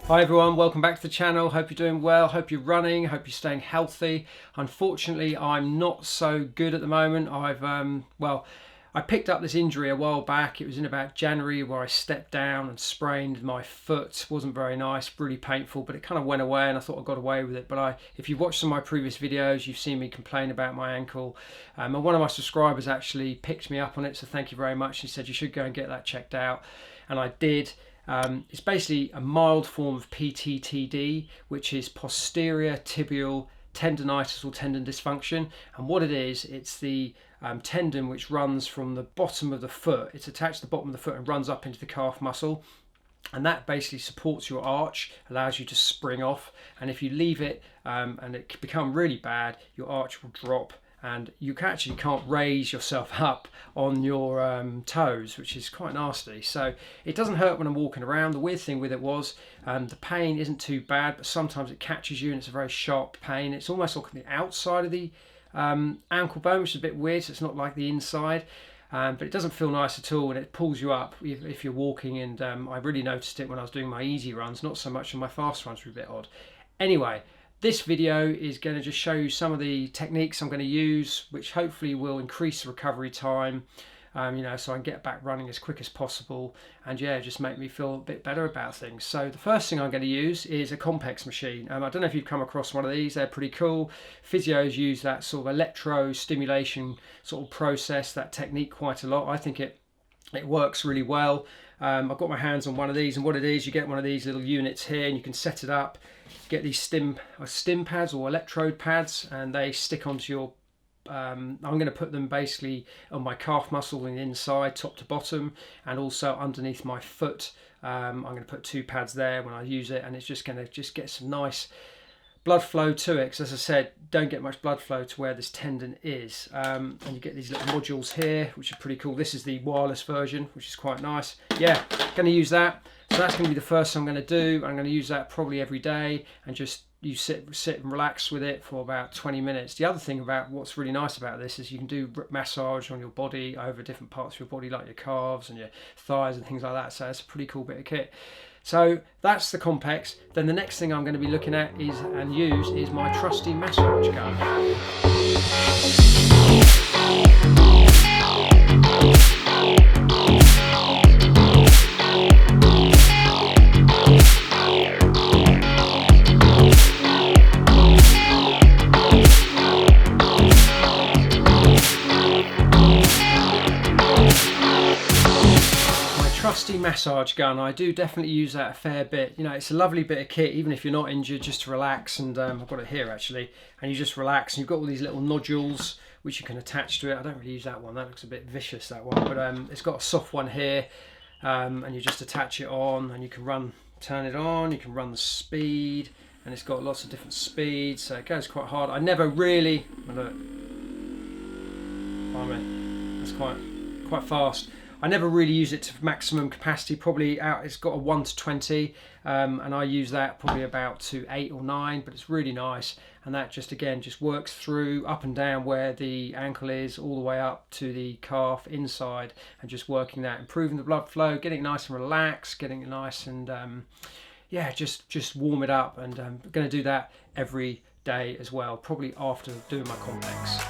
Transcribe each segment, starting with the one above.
Hi everyone, welcome back to the channel. Hope you're doing well, hope you're running, hope you're staying healthy. Unfortunately, I'm not so good at the moment. I picked up this injury a while back. It was in about January where I stepped down and sprained my foot. Wasn't very nice, really painful, but it kind of went away and I thought I got away with it. But if you've watched some of my previous videos, you've seen me complain about my ankle. And one of my subscribers actually picked me up on it, so thank you very much. He said you should go and get that checked out, and I did. It's basically a mild form of PTTD, which is posterior tibial tendonitis or tendon dysfunction. And what it is, it's the tendon which runs from the bottom of the foot. It's attached to the bottom of the foot and runs up into the calf muscle. And that basically supports your arch, allows you to spring off. And if you leave it and it can become really bad, your arch will drop. And you actually can't raise yourself up on your toes, which is quite nasty. So it doesn't hurt when I'm walking around. The weird thing with it was the pain isn't too bad, but sometimes it catches you and it's a very sharp pain. It's almost like on the outside of the ankle bone, which is a bit weird, so it's not like the inside. But it doesn't feel nice at all, and it pulls you up if you're walking. And I really noticed it when I was doing my easy runs, not so much on my fast runs, were a bit odd. Anyway, this video is going to just show you some of the techniques I'm going to use, which hopefully will increase the recovery time, so I can get back running as quick as possible, and yeah, just make me feel a bit better about things. So the first thing I'm going to use is a Compex machine. I don't know if you've come across one of these. They're pretty cool. Physios use that sort of electro stimulation sort of process, that technique, quite a lot. I think it works really well. I've got my hands on one of these, and what it is, you get one of these little units here and you can set it up, get these stim pads or electrode pads, and they stick onto your I'm going to put them basically on my calf muscle on the inside, top to bottom, and also underneath my foot. I'm going to put 2 pads there when I use it, and it's just going to get some nice blood flow to it, because as I said, don't get much blood flow to where this tendon is. And you get these little modules here, which are pretty cool. This is the wireless version, which is quite nice. Yeah, going to use that. So that's going to be the first thing I'm going to do. I'm going to use that probably every day, and just you sit and relax with it for about 20 minutes. The other thing about what's really nice about this is you can do massage on your body over different parts of your body, like your calves and your thighs and things like that. So it's a pretty cool bit of kit. So that's the Compex. Then the next thing I'm going to be looking at is my trusty massage gun. Trusty massage gun. I do definitely use that a fair bit. You know, it's a lovely bit of kit, even if you're not injured, just to relax. And I've got it here actually, and you just relax, and you've got all these little nodules which you can attach to it. I don't really use that one, that looks a bit vicious, that one, but it's got a soft one here, and you just attach it on, and you can turn it on, you can run the speed, and it's got lots of different speeds, so it goes quite hard. I never really, look, that's quite fast. I never really use it to maximum capacity, probably out, it's got a 1 to 20, and I use that probably about to 8 or 9, but it's really nice. And that just, again, just works through up and down where the ankle is, all the way up to the calf inside, and just working that, improving the blood flow, getting it nice and relaxed, getting it nice and, yeah, just warm it up. And I'm going to do that every day as well, probably after doing my Compex.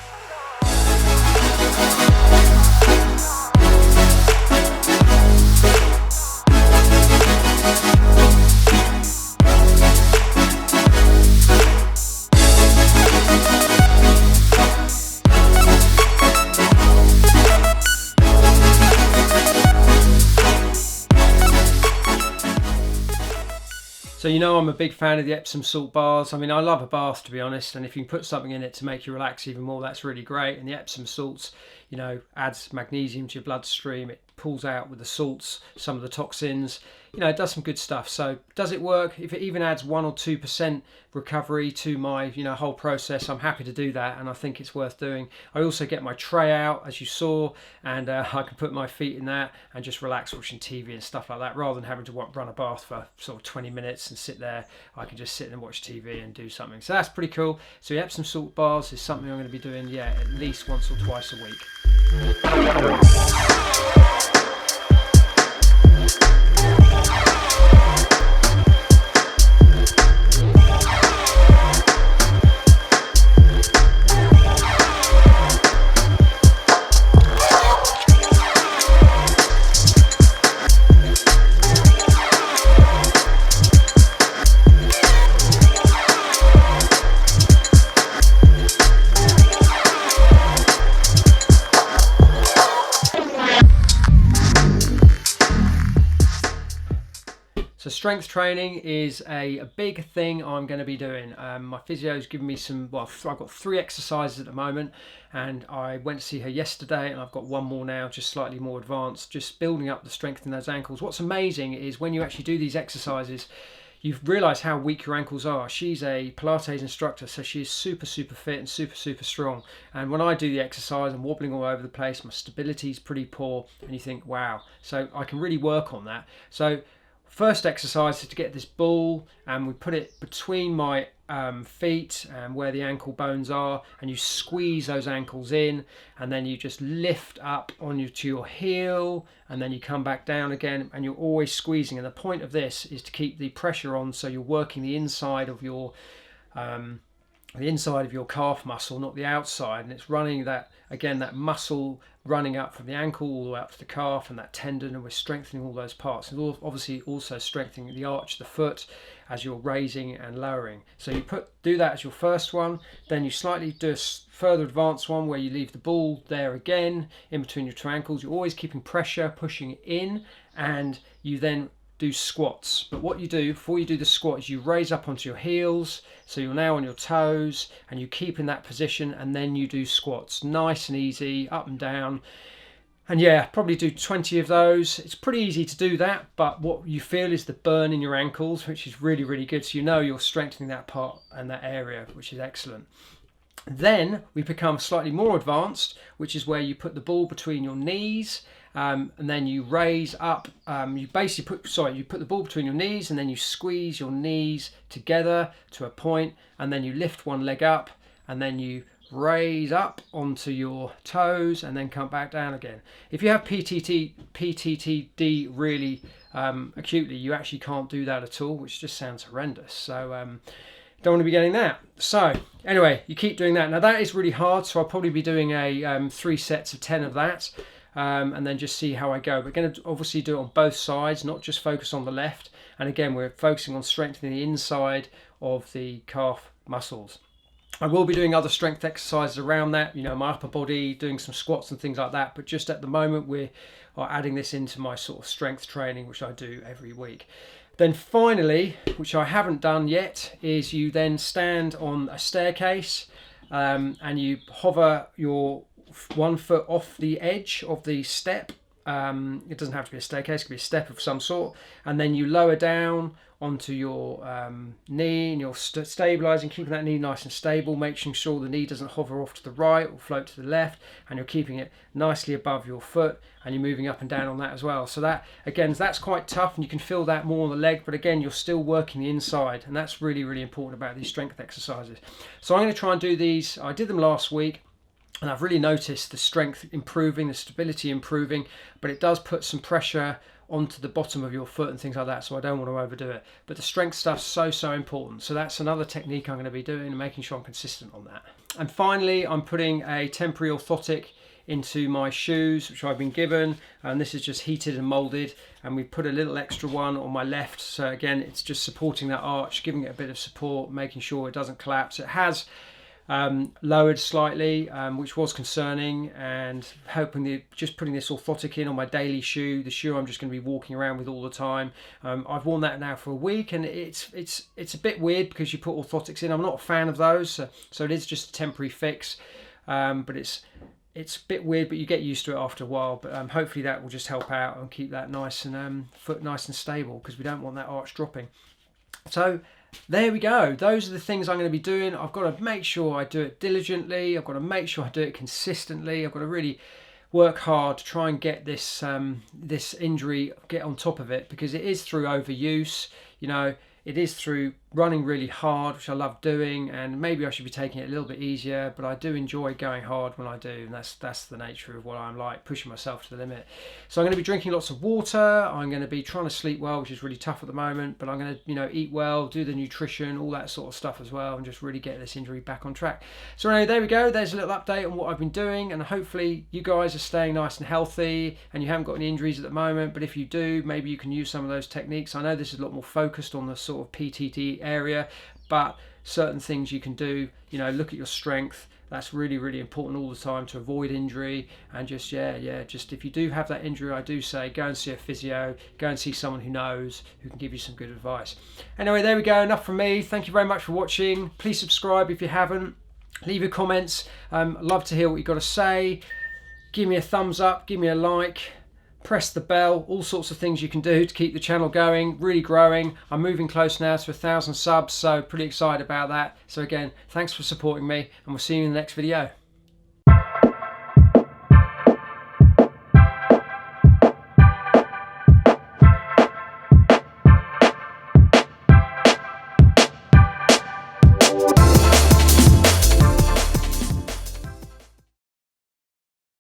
So you know I'm a big fan of the Epsom salt bars. I mean, I love a bath, to be honest, and if you can put something in it to make you relax even more, that's really great. And the Epsom salts, you know, adds magnesium to your bloodstream. It pulls out with the salts some of the toxins. You know, it does some good stuff. So does it work? If it even adds 1 or 2% recovery to my, you know, whole process, I'm happy to do that, and I think it's worth doing. I also get my tray out, as you saw, and I can put my feet in that and just relax watching TV and stuff like that, rather than having to run a bath for sort of 20 minutes and sit there. I can just sit and watch TV and do something. So that's pretty cool. So Epsom salt bars is something I'm going to be doing, yeah, at least once or twice a week. So strength training is a big thing I'm going to be doing. My physio's given me some, well, I've got 3 exercises at the moment, and I went to see her yesterday, and I've got 1 more now, just slightly more advanced, just building up the strength in those ankles. What's amazing is when you actually do these exercises, you realise how weak your ankles are. She's a Pilates instructor, so she is super fit and super strong. And when I do the exercise, I'm wobbling all over the place, my stability is pretty poor, and you think, wow. So I can really work on that. So first exercise is to get this ball, and we put it between my feet and where the ankle bones are, and you squeeze those ankles in, and then you just lift up to your heel, and then you come back down again, and you're always squeezing. And the point of this is to keep the pressure on, so you're working the inside of your calf muscle, not the outside, and it's running that, again, that muscle running up from the ankle all the way up to the calf, and that tendon, and we're strengthening all those parts, and obviously also strengthening the arch of the foot as you're raising and lowering. So you do that as your first one, then you slightly do a further advanced one where you leave the ball there again in between your 2 ankles. You're always keeping pressure, pushing in, and you then do squats. But what you do before you do the squat is you raise up onto your heels, so you're now on your toes, and you keep in that position, and then you do squats, nice and easy, up and down. And yeah, probably do 20 of those. It's pretty easy to do that, but what you feel is the burn in your ankles, which is really good. So you know you're strengthening that part and that area, which is excellent. Then we become slightly more advanced, which is where you put the ball between your knees, and then you raise up. You put the ball between your knees, and then you squeeze your knees together to a point, and then you lift one leg up, and then you raise up onto your toes, and then come back down again. If you have PTTD really acutely, you actually can't do that at all, which just sounds horrendous. So don't want to be getting that. So anyway, you keep doing that. Now that is really hard, so I'll probably be doing a 3 sets of 10 of that, and then just see how I go. We're going to obviously do it on both sides, not just focus on the left. And again, we're focusing on strengthening the inside of the calf muscles. I will be doing other strength exercises around that, you know, my upper body, doing some squats and things like that. But just at the moment, we are adding this into my sort of strength training, which I do every week. Then finally, which I haven't done yet, is you then stand on a staircase, and you hover your 1 foot off the edge of the step. It doesn't have to be a staircase, it could be a step of some sort, and then you lower down onto your knee, and you're stabilizing, keeping that knee nice and stable, making sure the knee doesn't hover off to the right or float to the left, and you're keeping it nicely above your foot, and you're moving up and down on that as well. So that, again, that's quite tough, and you can feel that more on the leg, but again, you're still working the inside, and that's really important about these strength exercises. So I'm going to try and do these. I did them last week, and I've really noticed the strength improving, the stability improving, but it does put some pressure onto the bottom of your foot and things like that, so I don't want to overdo it. But the strength stuff's so important. So that's another technique I'm going to be doing, and making sure I'm consistent on that. And finally, I'm putting a temporary orthotic into my shoes, which I've been given, and this is just heated and molded, and we put a little extra one on my left. So again, it's just supporting that arch, giving it a bit of support, making sure it doesn't collapse. It has lowered slightly, which was concerning, and just putting this orthotic in on my daily shoe, the shoe I'm just going to be walking around with all the time. I've worn that now for a week, and it's a bit weird because you put orthotics in. I'm not a fan of those, so it is just a temporary fix, but it's it's a bit weird, but you get used to it after a while. But hopefully that will just help out and keep that nice and foot nice and stable, because we don't want that arch dropping. So there we go. Those are the things I'm going to be doing. I've got to make sure I do it diligently. I've got to make sure I do it consistently. I've got to really work hard to try and get this this injury, get on top of it, because it is through overuse. You know, it is through running really hard, which I love doing, and maybe I should be taking it a little bit easier, but I do enjoy going hard when I do, and that's the nature of what I'm like, pushing myself to the limit. So I'm going to be drinking lots of water. I'm going to be trying to sleep well, which is really tough at the moment, but I'm going to, you know, eat well, do the nutrition, all that sort of stuff as well, and just really get this injury back on track. So anyway, there we go. There's a little update on what I've been doing, and hopefully you guys are staying nice and healthy and you haven't got any injuries at the moment, but if you do, maybe you can use some of those techniques. I know this is a lot more focused on the sort of PTTD area, but certain things you can do, you know, look at your strength. That's really, really important all the time to avoid injury. And just just if you do have that injury, I do say go and see a physio, go and see someone who knows, who can give you some good advice. Anyway, there we go, enough from me. Thank you very much for watching. Please subscribe if you haven't. Leave your comments. I'd love to hear what you've got to say. Give me a thumbs up, give me a like, press the bell, all sorts of things you can do to keep the channel going, really growing. I'm moving close now to 1,000 subs, so pretty excited about that. So again, thanks for supporting me, and we'll see you in the next video.